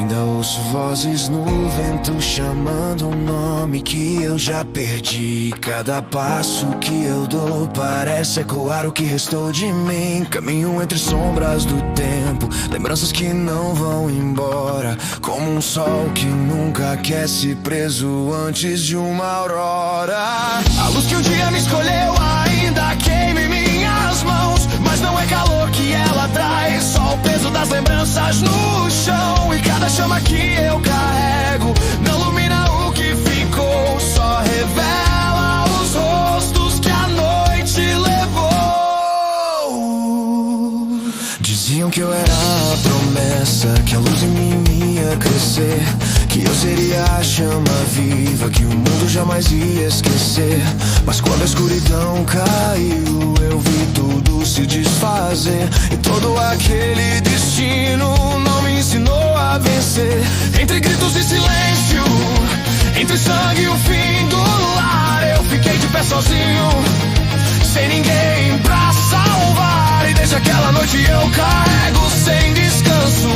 Ainda ouço vozes no vento chamando um nome que eu já perdi. Cada passo que eu dou parece ecoar o que restou de mim. Caminho entre sombras do tempo, lembranças que não vão embora, como um sol que nunca aquece, preso antes de uma aurora. A luz que um dia me escolheu ainda queima em minhas mãos, mas não é calor que ela traz, só o peso das lembranças no chão. E cada chama que eu carrego não ilumina o que ficou, só revela os rostos que a noite levou. Diziam que eu era a promessa, que a luz em mim ia crescer, que eu seria a chama viva que o mundo jamais ia esquecer. Mas quando a escuridão caiu, eu vi tudo se desfazer, e todo aquele destino não me ensinou a vencer. Entre gritos e silêncio, entre sangue e o fim do lar, eu fiquei de pé sozinho, sem ninguém pra salvar. E desde aquela noite eu carrego sem descanso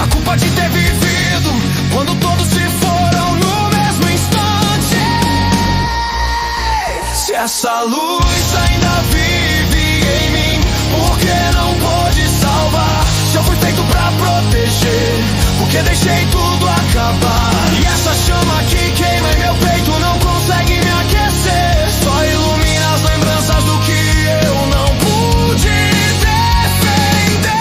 a culpa de ter vivido quando todos se foram no mesmo instante. Se essa luz ainda vive em mim, por que não pôde salvar? Se eu fui feito pra proteger, por que deixei tudo acabar? E essa chama que queima em meu peito não consegue me aquecer, só ilumina as lembranças do que eu não pude defender.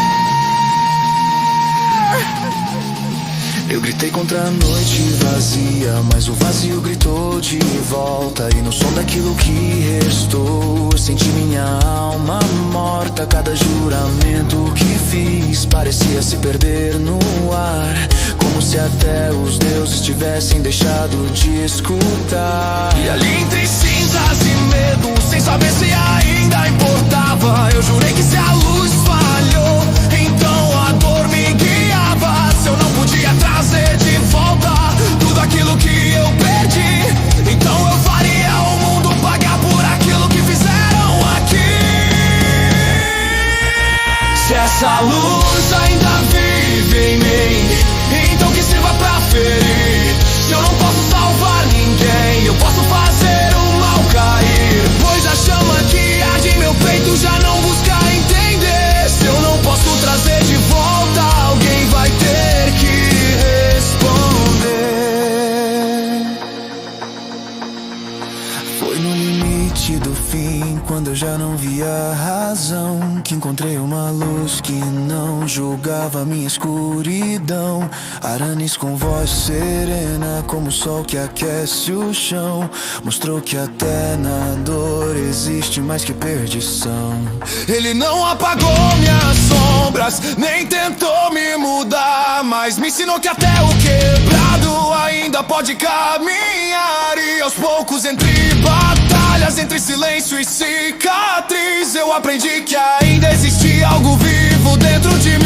Eu gritei contra a noite vazia, mas o vazio gritou de volta, e no som daquilo que restou eu senti minha alma morta. Cada juramento que fiz parecia se perder no ar, como se até os deuses tivessem deixado de escutar. E ali entre cinzas e medo, sem saber se ainda importava, eu jurei que se a luz falhou, então a dor me guiava. Se eu não podia trazer de volta tudo aquilo que eu perdi, então eu faria o mundo pagar por aquilo que fizeram aqui. Se essa luz ainda vive em mim, então que sirva pra ferir. Se eu não posso salvar ninguém, eu posso fazer o mal cair, pois a chama que arde em meu peito já não busca entender. Se eu não posso trazer de volta, alguém vai ter que responder. Foi no limite do fim, quando eu já não via razão, que encontrei uma luz que não julgava minha escuridão. Aranis com voz serena, como o sol que aquece o chão, mostrou que até na dor existe mais que perdição. Ele não apagou minhas sombras, nem tentou me mudar, mas me ensinou que até o quebrado ainda pode caminhar. E aos poucos, entre batalhas, entre silêncio e cicatriz, eu aprendi que ainda existe algo vivo dentro de mim.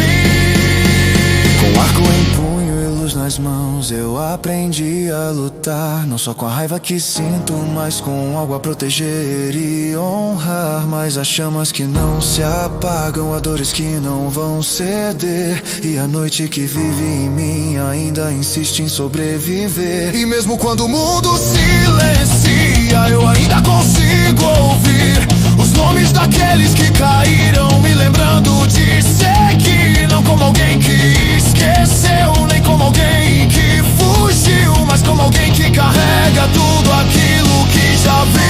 Com arco em punho e luz nas mãos, eu aprendi a lutar, não só com a raiva que sinto, mas com algo a proteger e honrar. Mas as chamas que não se apagam, há dores que não vão ceder, e a noite que vive em mim ainda insiste em sobreviver. E mesmo quando o mundo silencia, eu ainda consigo ouvir os nomes daqueles que caíram, me lembrando de seguir. Não como alguém que esqueceu, nem como alguém que fugiu, mas como alguém que carrega tudo aquilo que já viu.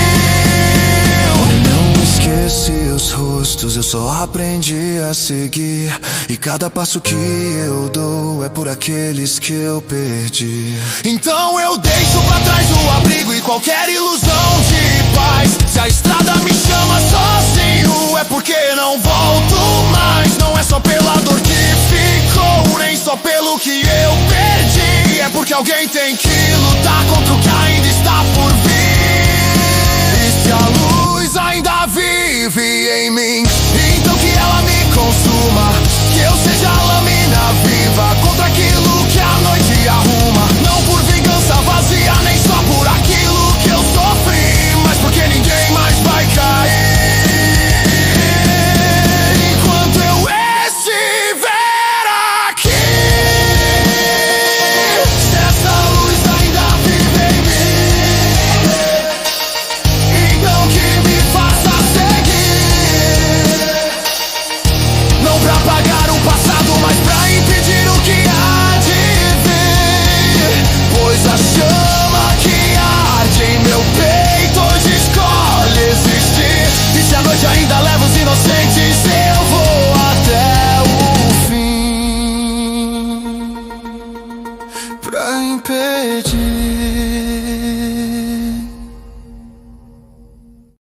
Não esqueci os rostos, eu só aprendi a seguir, e cada passo que eu dou é por aqueles que eu perdi. Então eu deixo pra trás o abrigo e qualquer ilusão de paz. Se a estrada me chama sozinho, é porque não volto mais. Não é só pela dor que ficou, nem só pelo que eu perdi, é porque alguém tem que lutar contra o que ainda está por vir. E se a luz ainda vive em mim, então que ela me consuma, que eu seja